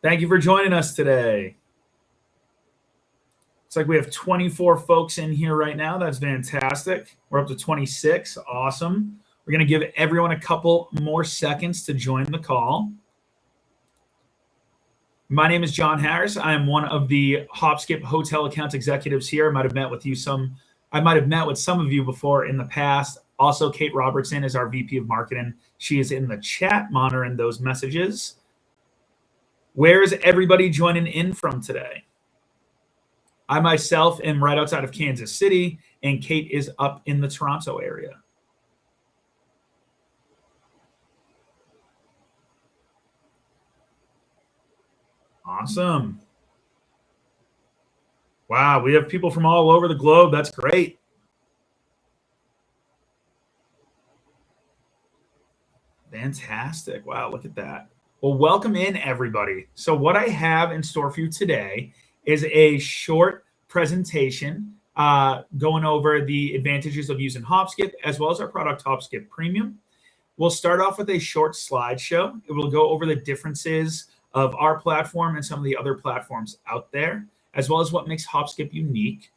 Thank you for joining us today. It's like we have 24 folks in here right now. That's fantastic. We're up to 26. Awesome. We're going to give everyone a couple more seconds to join the call. My name is John Harris. I am one of the Hopskip hotel account executives here. I might have met with some of you before in the past. Also, Kate Robertson is our VP of Marketing. She is in the chat monitoring those messages. Where is everybody joining in from today? I myself am right outside of Kansas City, and Kate is up in the Toronto area. Awesome. Wow, we have people from all over the globe. That's great. Fantastic. Wow, look at that. Well, welcome in, everybody. So what I have in store for you today is a short presentation going over the advantages of using Hopskip as well as our product Hopskip Premium. We'll start off with a short slideshow. It will go over the differences of our platform and some of the other platforms out there, as well as what makes Hopskip unique.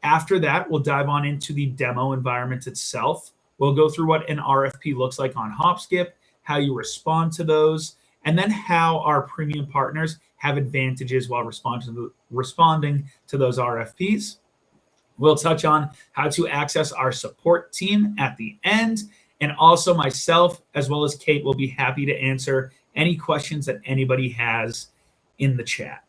After that, we'll dive on into the demo environment itself. We'll go through what an RFP looks like on Hopskip, how you respond to those, and then how our premium partners have advantages while responding to those RFPs. We'll touch on how to access our support team at the end, and also myself as well as Kate will be happy to answer any questions that anybody has in the chat.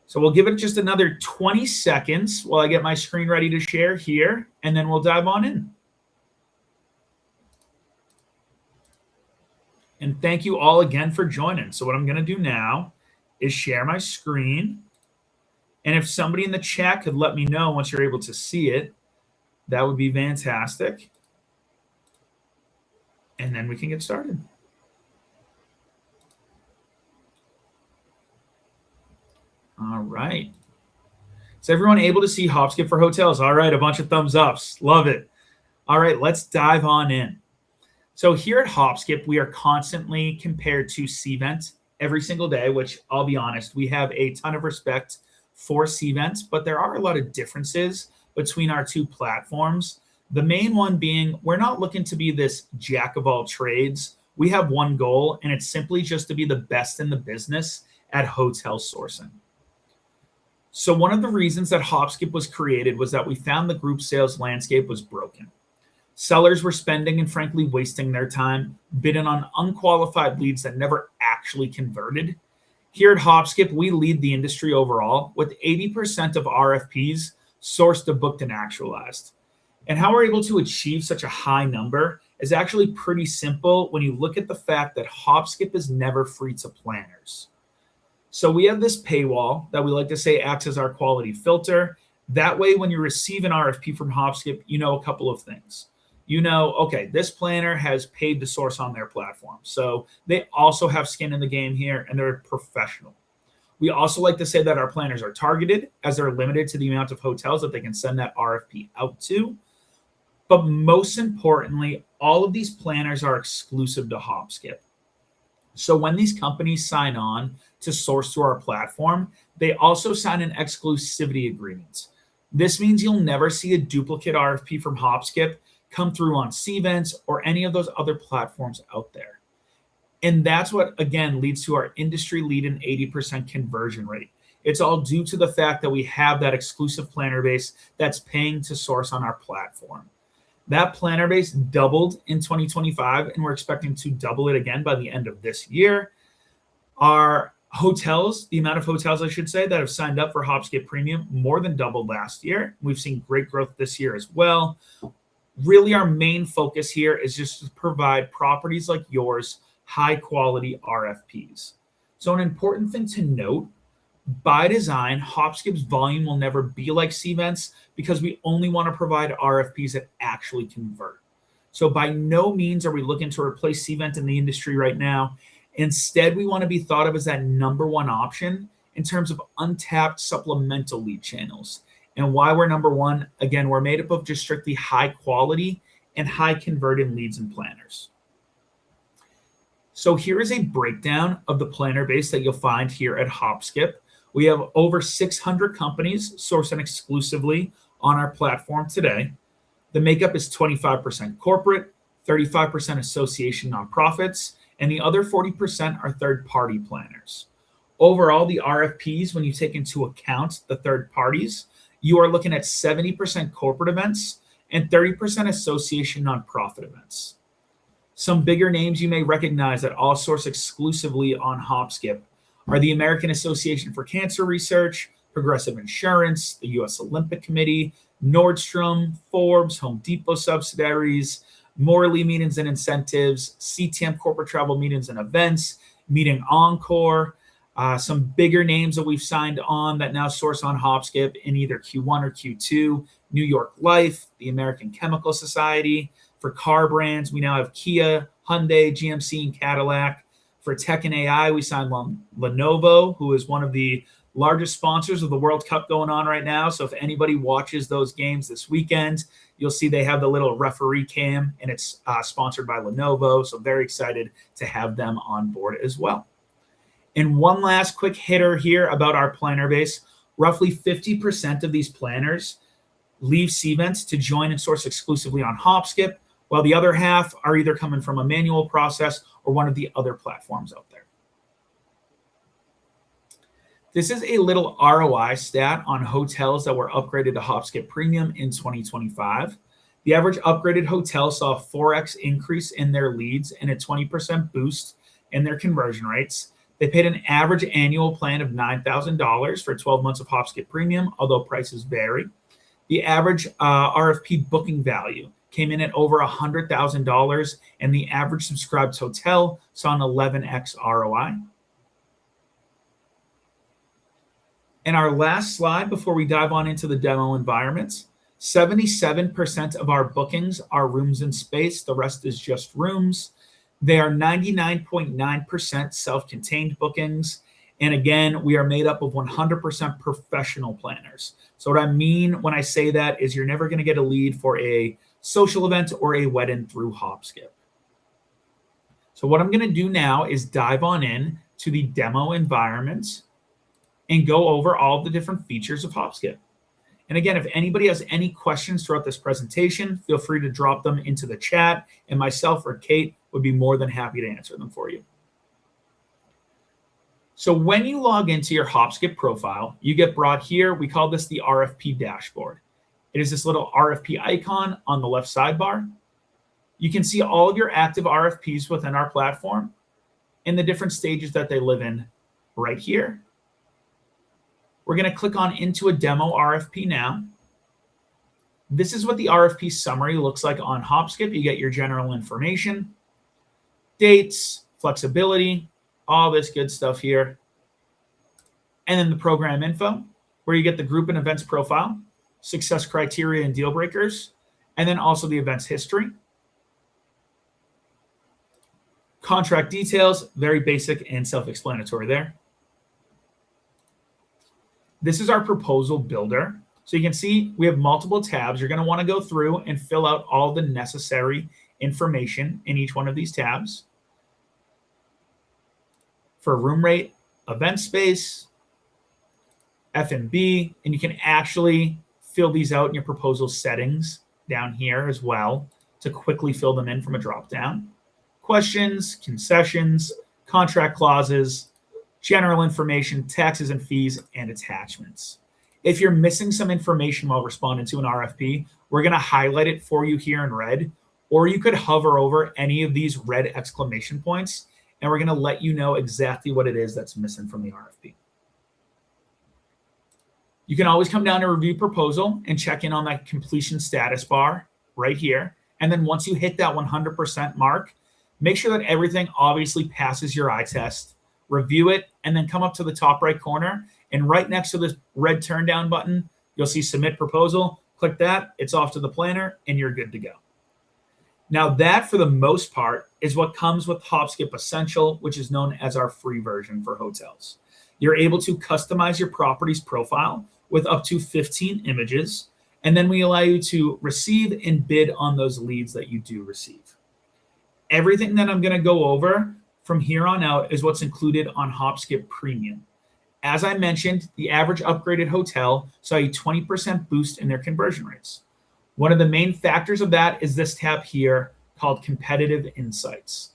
So we'll give it just another 20 seconds while I get my screen ready to share here, and then we'll dive on in. And thank you all again for joining. So what I'm going to do now is share my screen. And if somebody in the chat could let me know once you're able to see it, that would be fantastic. And then we can get started. All right. Is everyone able to see Hopskip for hotels? All right, a bunch of thumbs ups. Love it. All right, let's dive on in. So here at Hopskip, we are constantly compared to Cvent every single day, which I'll be honest, we have a ton of respect for Cvent, but there are a lot of differences between our two platforms. The main one being we're not looking to be this jack of all trades. We have one goal, and it's simply just to be the best in the business at hotel sourcing. So one of the reasons that Hopskip was created was that we found the group sales landscape was broken. Sellers were spending and frankly wasting their time bidding on unqualified leads that never actually converted. Here at Hopskip, we lead the industry overall with 80% of RFPs sourced to booked and actualized. And how we're able to achieve such a high number is actually pretty simple when you look at the fact that Hopskip is never free to planners. So we have this paywall that we like to say acts as our quality filter. That way, when you receive an RFP from Hopskip, you know a couple of things. You know, okay, this planner has paid to source on their platform. So they also have skin in the game here and they're professional. We also like to say that our planners are targeted as they're limited to the amount of hotels that they can send that RFP out to. But most importantly, all of these planners are exclusive to Hopskip. So when these companies sign on to source to our platform, they also sign an exclusivity agreement. This means you'll never see a duplicate RFP from Hopskip come through on Cvent or any of those other platforms out there. And that's what, again, leads to our industry-leading 80% conversion rate. It's all due to the fact that we have that exclusive planner base that's paying to source on our platform. That planner base doubled in 2025, and we're expecting to double it again by the end of this year. Our hotels, the amount of hotels, I should say, that have signed up for Hopskip Premium more than doubled last year. We've seen great growth this year as well. Really, our main focus here is just to provide properties like yours high quality RFPs. So an important thing to note, by design, Hopskip's volume will never be like Cvent's because we only want to provide RFPs that actually convert. So by no means are we looking to replace Cvent in the industry right now. Instead, we want to be thought of as that number one option in terms of untapped supplemental lead channels. And why we're number one, again, we're made up of just strictly high quality and high converting leads and planners. So here is a breakdown of the planner base that you'll find here at Hopskip. We have over 600 companies sourcing exclusively on our platform today. The makeup is 25% corporate, 35% association nonprofits, and the other 40% are third-party planners. Overall, the RFPs, when you take into account the third parties, you are looking at 70% corporate events and 30% association nonprofit events. Some bigger names you may recognize that all source exclusively on Hopskip are the American Association for Cancer Research, Progressive Insurance, the U.S. Olympic Committee, Nordstrom, Forbes, Home Depot subsidiaries, Morley Meetings and Incentives, CTM Corporate Travel Meetings and Events, Meeting Encore, some bigger names that we've signed on that now source on Hopskip in either Q1 or Q2, New York Life, the American Chemical Society. For car brands, we now have Kia, Hyundai, GMC, and Cadillac. For tech and AI, we signed Lenovo, who is one of the largest sponsors of the World Cup going on right now. So if anybody watches those games this weekend, you'll see they have the little referee cam, and it's sponsored by Lenovo. So very excited to have them on board as well. And one last quick hitter here about our planner base. Roughly 50% of these planners leave Cvents to join and source exclusively on Hopskip, while the other half are either coming from a manual process or one of the other platforms out there. This is a little ROI stat on hotels that were upgraded to Hopskip Premium in 2025. The average upgraded hotel saw a 4x increase in their leads and a 20% boost in their conversion rates. They paid an average annual plan of $9,000 for 12 months of Hopskip Premium, although prices vary. The average RFP booking value came in at over $100,000, and the average subscribed hotel saw an 11x ROI. And our last slide before we dive on into the demo environments, 77% of our bookings are rooms and space. The rest is just rooms. They are 99.9% self-contained bookings. And again, we are made up of 100% professional planners. So what I mean when I say that is you're never going to get a lead for a social event or a wedding through Hopskip. So what I'm going to do now is dive on in to the demo environment and go over all the different features of Hopskip. And again, if anybody has any questions throughout this presentation, feel free to drop them into the chat, and myself or Kate would be more than happy to answer them for you. So when you log into your Hopskip profile, you get brought here. We call this the RFP dashboard. It is this little RFP icon on the left sidebar. You can see all of your active RFPs within our platform and the different stages that they live in right here. We're going to click on into a demo RFP now. This is what the RFP summary looks like on Hopskip. You get your general information, dates, flexibility, all this good stuff here. And then the program info, where you get the group and events profile, success criteria and deal breakers, and then also the event's history. Contract details, very basic and self-explanatory there. This is our proposal builder. So you can see we have multiple tabs. You're going to want to go through and fill out all the necessary information in each one of these tabs. For room rate, event space, F&B, and you can actually fill these out in your proposal settings down here as well to quickly fill them in from a drop-down. Questions, concessions, contract clauses, general information, taxes and fees, and attachments. If you're missing some information while responding to an RFP, we're going to highlight it for you here in red, or you could hover over any of these red exclamation points, and we're going to let you know exactly what it is that's missing from the RFP. You can always come down to review proposal and check in on that completion status bar right here. And then once you hit that 100% mark, make sure that everything obviously passes your eye test. Review it, and then come up to the top right corner, and right next to this red turn down button, you'll see submit proposal. Click that, it's off to the planner, and you're good to go. Now that, for the most part, is what comes with Hopskip Essential, which is known as our free version for hotels. You're able to customize your property's profile with up to 15 images, and then we allow you to receive and bid on those leads that you do receive. Everything that I'm going to go over from here on out is what's included on Hopskip Premium. As I mentioned, the average upgraded hotel saw a 20% boost in their conversion rates. One of the main factors of that is this tab here called Competitive Insights.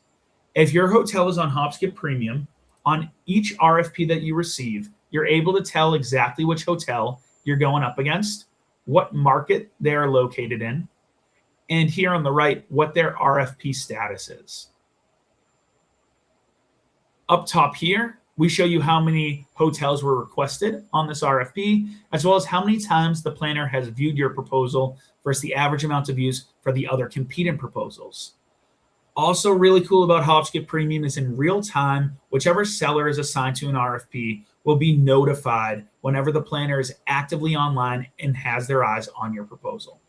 If your hotel is on Hopskip Premium, on each RFP that you receive, you're able to tell exactly which hotel you're going up against, what market they are located in, and here on the right, what their RFP status is. Up top here, we show you how many hotels were requested on this RFP, as well as how many times the planner has viewed your proposal versus the average amount of views for the other competing proposals. Also really cool about Hopskip Premium is in real time, whichever seller is assigned to an RFP will be notified whenever the planner is actively online and has their eyes on your proposal.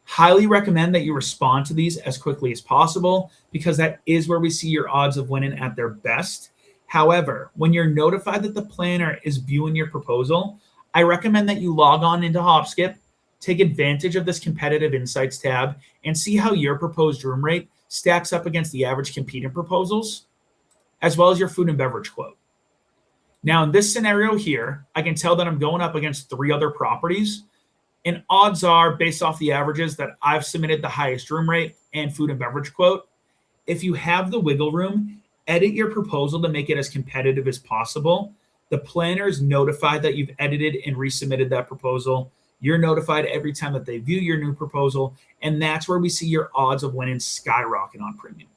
Highly recommend that you respond to these as quickly as possible because that is where we see your odds of winning at their best. However, when you're notified that the planner is viewing your proposal, I recommend that you log on into Hopskip, take advantage of this Competitive Insights tab, and see how your proposed room rate stacks up against the average competing proposals, as well as your food and beverage quote. Now, in this scenario here, I can tell that I'm going up against 3 other properties, and odds are, based off the averages, that I've submitted the highest room rate and food and beverage quote. If you have the wiggle room, edit your proposal to make it as competitive as possible. The planner is notified that you've edited and resubmitted that proposal. You're notified every time that they view your new proposal, and that's where we see your odds of winning skyrocket on Premium.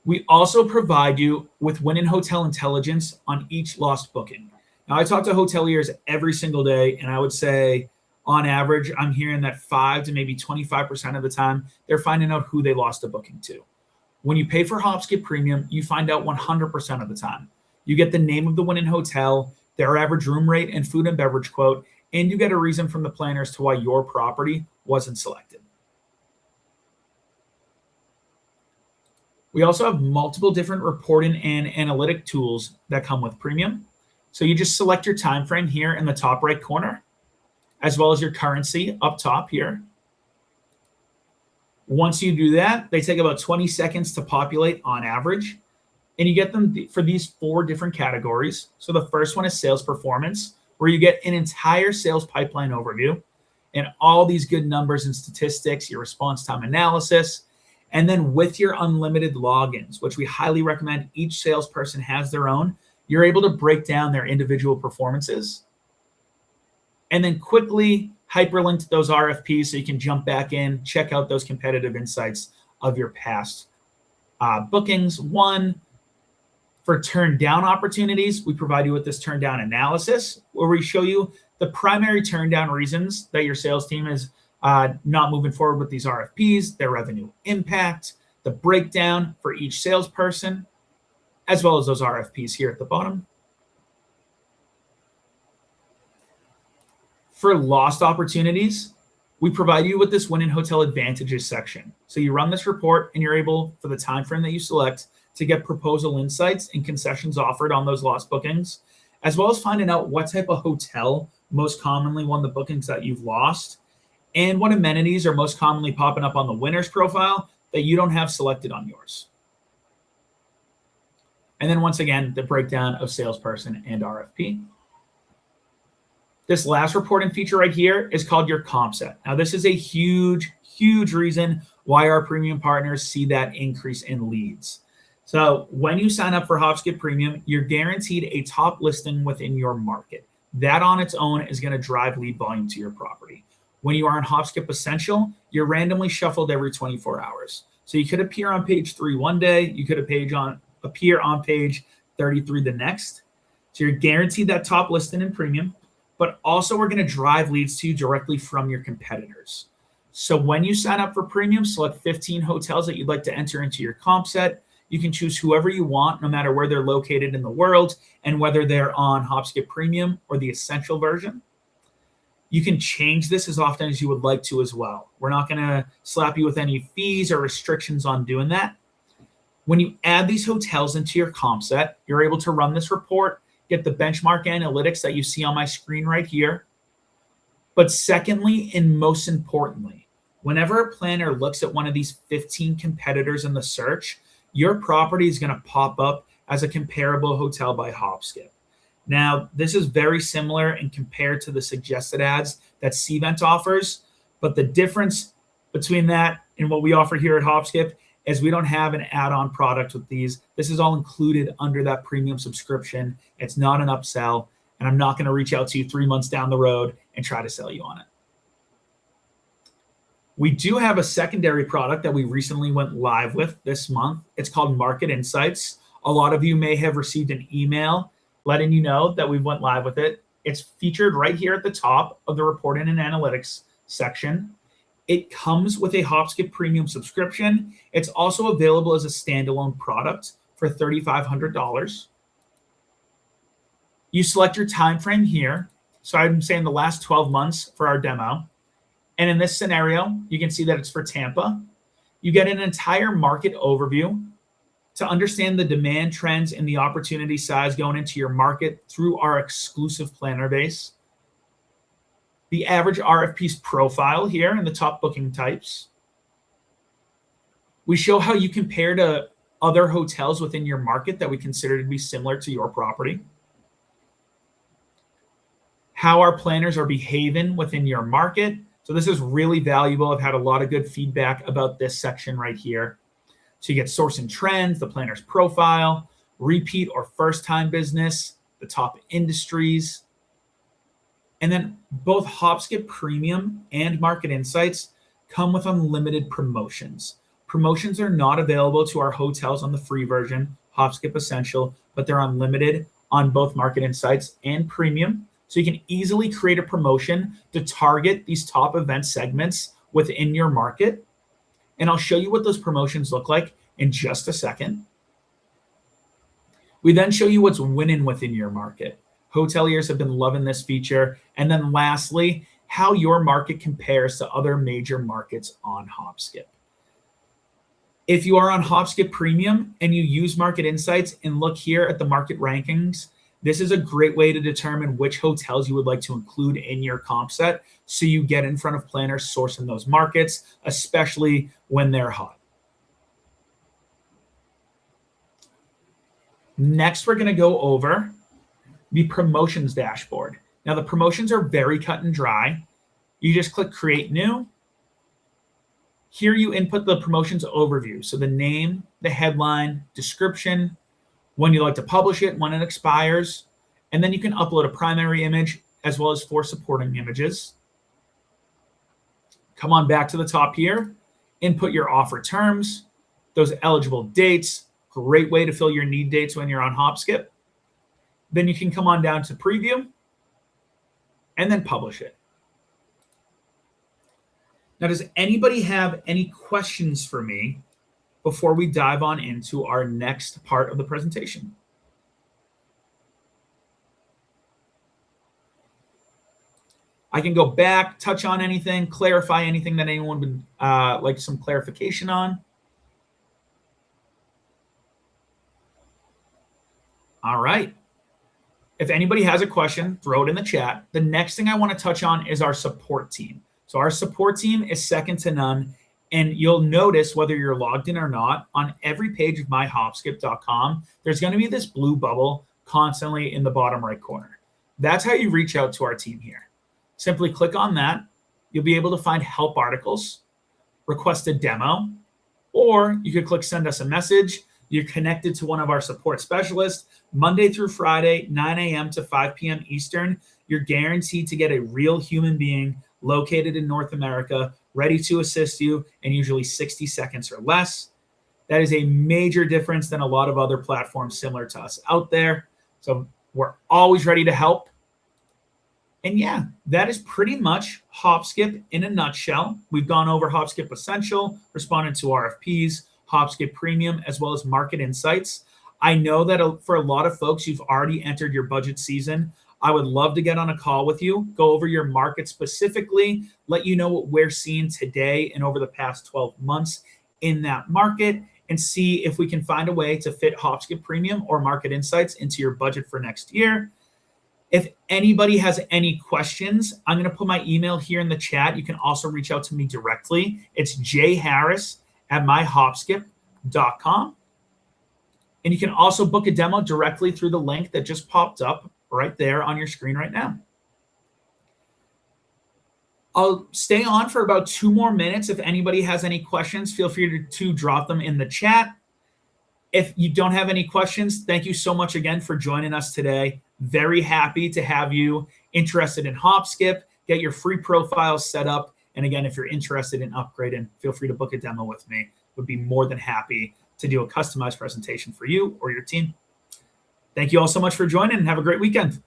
We also provide you with winning hotel intelligence on each lost booking. Now, I talk to hoteliers every single day, and I would say on average, I'm hearing that 5 to maybe 25% of the time, they're finding out who they lost a booking to. When you pay for Hopskip Premium, you find out 100% of the time. You get the name of the winning hotel, their average room rate and food and beverage quote, and you get a reason from the planner as to why your property wasn't selected. We also have multiple different reporting and analytic tools that come with Premium. So you just select your time frame here in the top right corner, as well as your currency up top here. Once you do that, they take about 20 seconds to populate on average, and you get them for these 4 different categories. So the first one is sales performance, where you get an entire sales pipeline overview and all these good numbers and statistics, your response time analysis, and then with your unlimited logins, which we highly recommend each salesperson has their own, you're able to break down their individual performances and then quickly hyperlink to those RFPs so you can jump back in, check out those competitive insights of your past bookings. One, for turn down opportunities, we provide you with this turn down analysis where we show you the primary turn down reasons that your sales team is not moving forward with these RFPs, their revenue impact, the breakdown for each salesperson, as well as those RFPs here at the bottom. For lost opportunities, we provide you with this winning hotel advantages section. So you run this report and you're able, for the time frame that you select, to get proposal insights and concessions offered on those lost bookings, as well as finding out what type of hotel most commonly won the bookings that you've lost, and what amenities are most commonly popping up on the winner's profile that you don't have selected on yours. And then once again, the breakdown of salesperson and RFP. This last reporting feature right here is called your comp set. Now, this is a huge, huge reason why our premium partners see that increase in leads. So when you sign up for Hopskip Premium, you're guaranteed a top listing within your market. That on its own is going to drive lead volume to your property. When you are on Hopskip Essential, you're randomly shuffled every 24 hours. So you could appear on page 3 one day, you could appear on page 33 the next. So you're guaranteed that top listing in Premium, but also we're going to drive leads to you directly from your competitors. So when you sign up for Premium, select 15 hotels that you'd like to enter into your comp set. You can choose whoever you want, no matter where they're located in the world and whether they're on Hopskip Premium or the Essential version. You can change this as often as you would like to as well. We're not going to slap you with any fees or restrictions on doing that. When you add these hotels into your comp set, you're able to run this report, get the benchmark analytics that you see on my screen right here. But secondly, and most importantly, Whenever a planner looks at one of these 15 competitors in the search, your property is going to pop up as a comparable hotel by Hopskip. Now, this is very similar and compared to the suggested ads that Cvent offers, but the difference between that and what we offer here at Hopskip is we don't have an add-on product with these. This is all included under that premium subscription. It's not an upsell, and I'm not going to reach out to you 3 months down the road and try to sell you on it. We do have a secondary product that we recently went live with this month. It's called Market Insights. A lot of you may have received an email letting you know that we went live with it. It's featured right here at the top of the reporting and analytics section. It comes with a Hopskip premium subscription. It's also available as a standalone product for $3,500. You select your time frame here. So I'm saying the last 12 months for our demo. And in this scenario, you can see that it's for Tampa. You get an entire market overview to understand the demand trends and the opportunity size going into your market through our exclusive planner base. The average RFP's profile here in the top booking types. We show how you compare to other hotels within your market that we consider to be similar to your property. How our planners are behaving within your market. So this is really valuable. I've had a lot of good feedback about this section right here. So you get sourcing trends, the planner's profile, repeat or first-time business, the top industries. And then both Hopskip Premium and Market Insights come with unlimited promotions. Promotions are not available to our hotels on the free version, Hopskip Essential, but they're unlimited on both Market Insights and Premium. So you can easily create a promotion to target these top event segments within your market. And I'll show you what those promotions look like in just a second. We then show you what's winning within your market. Hoteliers have been loving this feature. And then lastly, how your market compares to other major markets on Hopskip. If you are on Hopskip Premium and you use Market Insights and look here at the market rankings, this is a great way to determine which hotels you would like to include in your comp set so you get in front of planners sourcing those markets, especially when they're hot. Next, we're going to go over the promotions dashboard. Now, the promotions are very cut and dry. You just click Create New. Here you input the promotions overview. So the name, the headline, description, when you like to publish it, when it expires, and then you can upload a primary image as well as 4 supporting images. Come on back to the top here, input your offer terms, those eligible dates, great way to fill your need dates when you're on Hopskip. Then you can come on down to preview and then publish it. Now, does anybody have any questions for me before we dive on into our next part of the presentation? I can go back, touch on anything, clarify anything that anyone would like some clarification on. All right. If anybody has a question, throw it in the chat. The next thing I want to touch on is our support team. So our support team is second to none. And you'll notice whether you're logged in or not, on every page of myhopskip.com, there's going to be this blue bubble constantly in the bottom right corner. That's how you reach out to our team here. Simply click on that. You'll be able to find help articles, request a demo, or you could click send us a message. You're connected to one of our support specialists Monday through Friday, 9 a.m. to 5 p.m. Eastern. You're guaranteed to get a real human being located in North America, ready to assist you in usually 60 seconds or less. That is a major difference than a lot of other platforms similar to us out there. So we're always ready to help. And yeah, that is pretty much Hopskip in a nutshell. We've gone over Hopskip Essential, responded to RFPs, Hopskip Premium, as well as Market Insights. I know that for a lot of folks, you've already entered your budget season. I would love to get on a call with you, go over your market specifically, let you know what we're seeing today and over the past 12 months in that market, and see if we can find a way to fit Hopskip Premium or Market Insights into your budget for next year. If anybody has any questions, I'm going to put my email here in the chat. You can also reach out to me directly. It's jharris@myhopskip.com. And you can also book a demo directly through the link that just popped up right there on your screen right now. I'll stay on for about 2 more minutes. If anybody has any questions, feel free to drop them in the chat. If you don't have any questions, thank you so much again for joining us today. Very happy to have you interested in Hopskip. Get your free profiles set up. And again, if you're interested in upgrading, feel free to book a demo with me. Would be more than happy to do a customized presentation for you or your team. Thank you all so much for joining and have a great weekend.